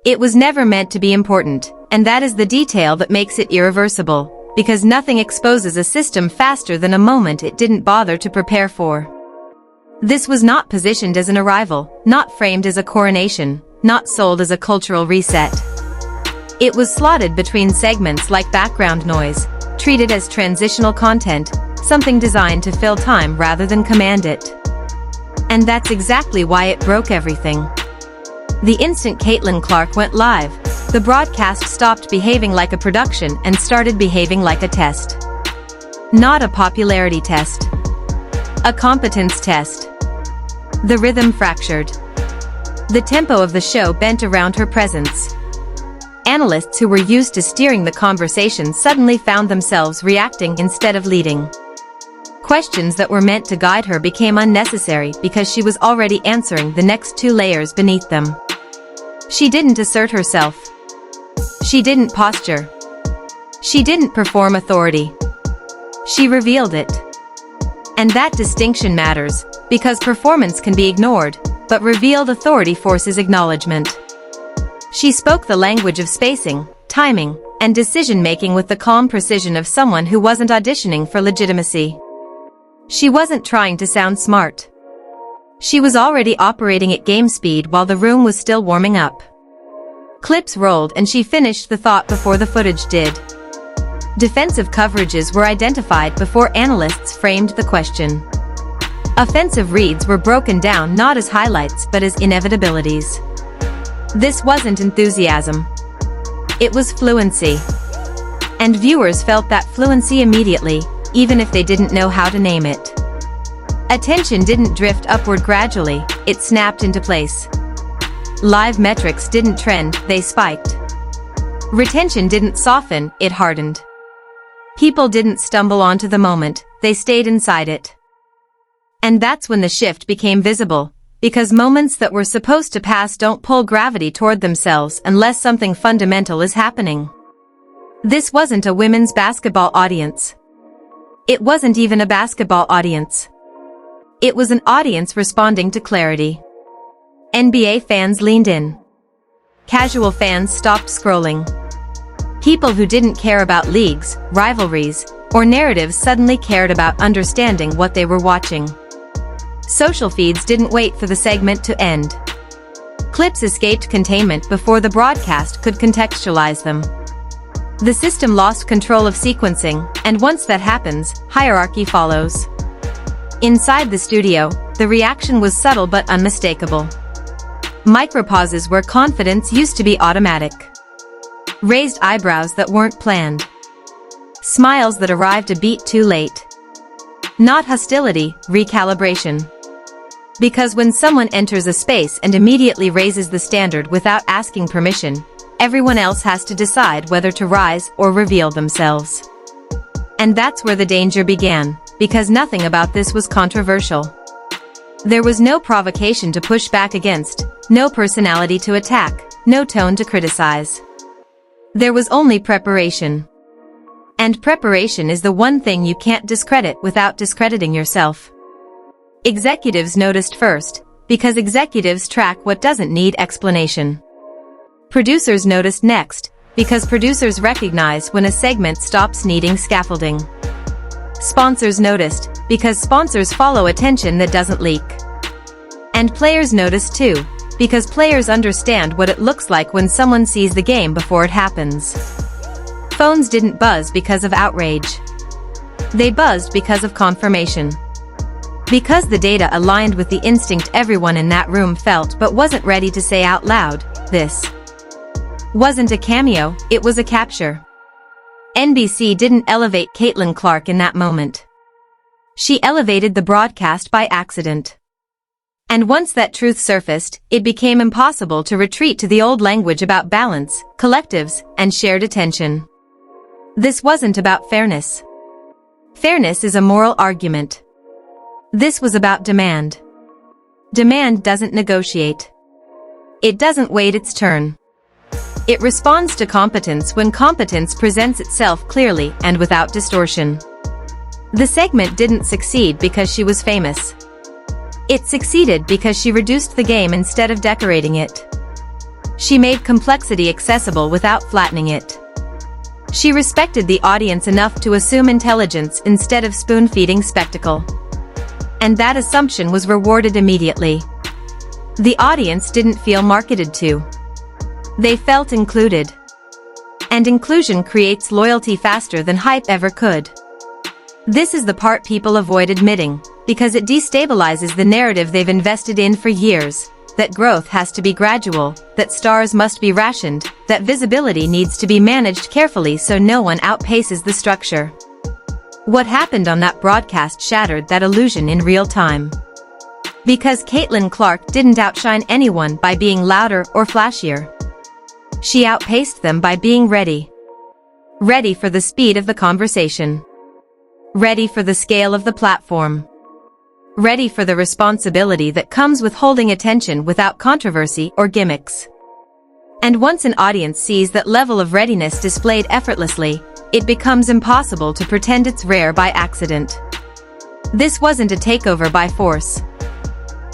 It was never meant to be important, and that is the detail that makes it irreversible, because nothing exposes a system faster than a moment it didn't bother to prepare for. This was not positioned as an arrival, not framed as a coronation, not sold as a cultural reset. It was slotted between segments like background noise, treated as transitional content, something designed to fill time rather than command it. And that's exactly why it broke everything. The instant Caitlin Clark went live, the broadcast stopped behaving like a production and started behaving like a test. Not a popularity test. A competence test. The rhythm fractured. The tempo of the show bent around her presence. Analysts who were used to steering the conversation suddenly found themselves reacting instead of leading. Questions that were meant to guide her became unnecessary because she was already answering the next two layers beneath them. She didn't assert herself. She didn't posture. She didn't perform authority. She revealed it. And that distinction matters, because performance can be ignored, but revealed authority forces acknowledgement. She spoke the language of spacing, timing, and decision-making with the calm precision of someone who wasn't auditioning for legitimacy. She wasn't trying to sound smart. She was already operating at game speed while the room was still warming up. Clips rolled and she finished the thought before the footage did. Defensive coverages were identified before analysts framed the question. Offensive reads were broken down not as highlights but as inevitabilities. This wasn't enthusiasm. It was fluency. And viewers felt that fluency immediately, even if they didn't know how to name it. Attention didn't drift upward gradually, it snapped into place. Live metrics didn't trend, they spiked. Retention didn't soften, it hardened. People didn't stumble onto the moment, they stayed inside it. And that's when the shift became visible, because moments that were supposed to pass don't pull gravity toward themselves unless something fundamental is happening. This wasn't a women's basketball audience. It wasn't even a basketball audience. It was an audience responding to clarity. NBA fans leaned in. Casual fans stopped scrolling. People who didn't care about leagues, rivalries, or narratives suddenly cared about understanding what they were watching. Social feeds didn't wait for the segment to end. Clips escaped containment before the broadcast could contextualize them. The system lost control of sequencing, and once that happens, hierarchy follows. Inside the studio, the reaction was subtle but unmistakable. Micropauses where confidence used to be automatic. Raised eyebrows that weren't planned. Smiles that arrived a beat too late. Not hostility, recalibration. Because when someone enters a space and immediately raises the standard without asking permission, everyone else has to decide whether to rise or reveal themselves. And that's where the danger began, because nothing about this was controversial. There was no provocation to push back against, no personality to attack, no tone to criticize. There was only preparation. And preparation is the one thing you can't discredit without discrediting yourself. Executives noticed first, because executives track what doesn't need explanation. Producers noticed next, because producers recognize when a segment stops needing scaffolding. Sponsors noticed, because sponsors follow attention that doesn't leak. And players noticed too, because players understand what it looks like when someone sees the game before it happens. Phones didn't buzz because of outrage. They buzzed because of confirmation. Because the data aligned with the instinct everyone in that room felt but wasn't ready to say out loud, this wasn't a cameo, it was a capture. NBC didn't elevate Caitlin Clark in that moment. She elevated the broadcast by accident. And once that truth surfaced, it became impossible to retreat to the old language about balance, collectives, and shared attention. This wasn't about fairness. Fairness is a moral argument. This was about demand. Demand doesn't negotiate. It doesn't wait its turn. It responds to competence when competence presents itself clearly and without distortion. The segment didn't succeed because she was famous. It succeeded because she reduced the game instead of decorating it. She made complexity accessible without flattening it. She respected the audience enough to assume intelligence instead of spoon-feeding spectacle. And that assumption was rewarded immediately. The audience didn't feel marketed to. They felt included. And inclusion creates loyalty faster than hype ever could. This is the part people avoid admitting, because it destabilizes the narrative they've invested in for years, that growth has to be gradual, that stars must be rationed, that visibility needs to be managed carefully so no one outpaces the structure. What happened on that broadcast shattered that illusion in real time. Because Caitlin Clark didn't outshine anyone by being louder or flashier. She outpaced them by being ready. Ready for the speed of the conversation. Ready for the scale of the platform. Ready for the responsibility that comes with holding attention without controversy or gimmicks. And once an audience sees that level of readiness displayed effortlessly, it becomes impossible to pretend it's rare by accident. This wasn't a takeover by force.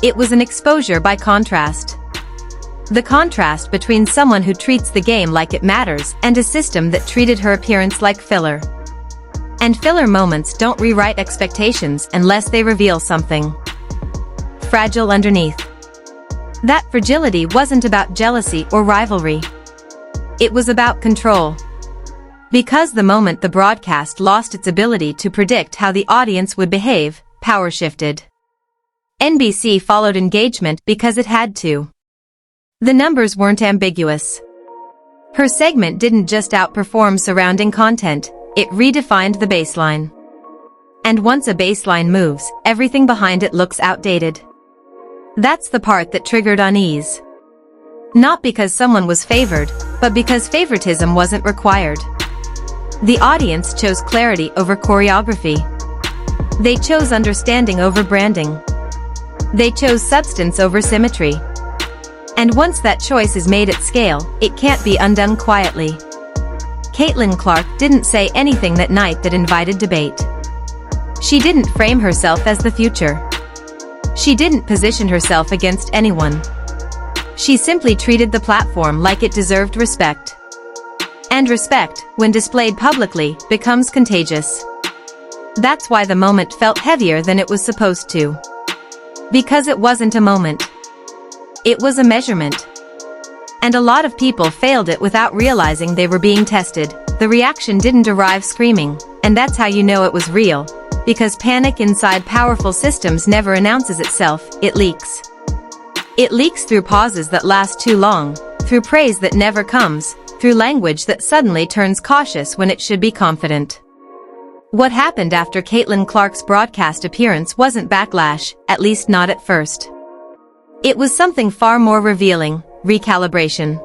It was an exposure by contrast. The contrast between someone who treats the game like it matters and a system that treated her appearance like filler. And filler moments don't rewrite expectations unless they reveal something fragile underneath. That fragility wasn't about jealousy or rivalry. It was about control. Because the moment the broadcast lost its ability to predict how the audience would behave, power shifted. NBC followed engagement because it had to. The numbers weren't ambiguous. Her segment didn't just outperform surrounding content, it redefined the baseline. And once a baseline moves, everything behind it looks outdated. That's the part that triggered unease. Not because someone was favored, but because favoritism wasn't required. The audience chose clarity over choreography. They chose understanding over branding. They chose substance over symmetry. And once that choice is made at scale, it can't be undone quietly. Caitlin Clark didn't say anything that night that invited debate. She didn't frame herself as the future. She didn't position herself against anyone. She simply treated the platform like it deserved respect. And respect, when displayed publicly, becomes contagious. That's why the moment felt heavier than it was supposed to. Because it wasn't a moment. It was a measurement. And a lot of people failed it without realizing they were being tested. The reaction didn't arrive screaming, and that's how you know it was real. Because panic inside powerful systems never announces itself, it leaks. It leaks through pauses that last too long, through praise that never comes, through language that suddenly turns cautious when it should be confident. What happened after Caitlin Clark's broadcast appearance wasn't backlash, at least not at first. It was something far more revealing: recalibration.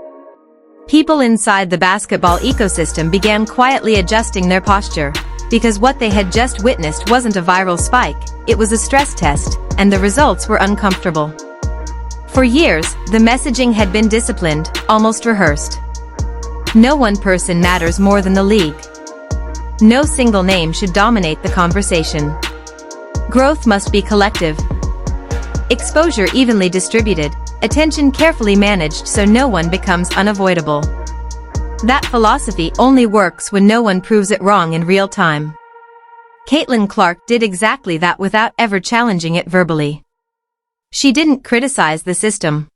People inside the basketball ecosystem began quietly adjusting their posture, because what they had just witnessed wasn't a viral spike, it was a stress test, and the results were uncomfortable. For years, the messaging had been disciplined, almost rehearsed. No one person matters more than the league. No single name should dominate the conversation. Growth must be collective. Exposure evenly distributed, attention carefully managed so no one becomes unavoidable. That philosophy only works when no one proves it wrong in real time. Caitlin Clark did exactly that without ever challenging it verbally. She didn't criticize the system.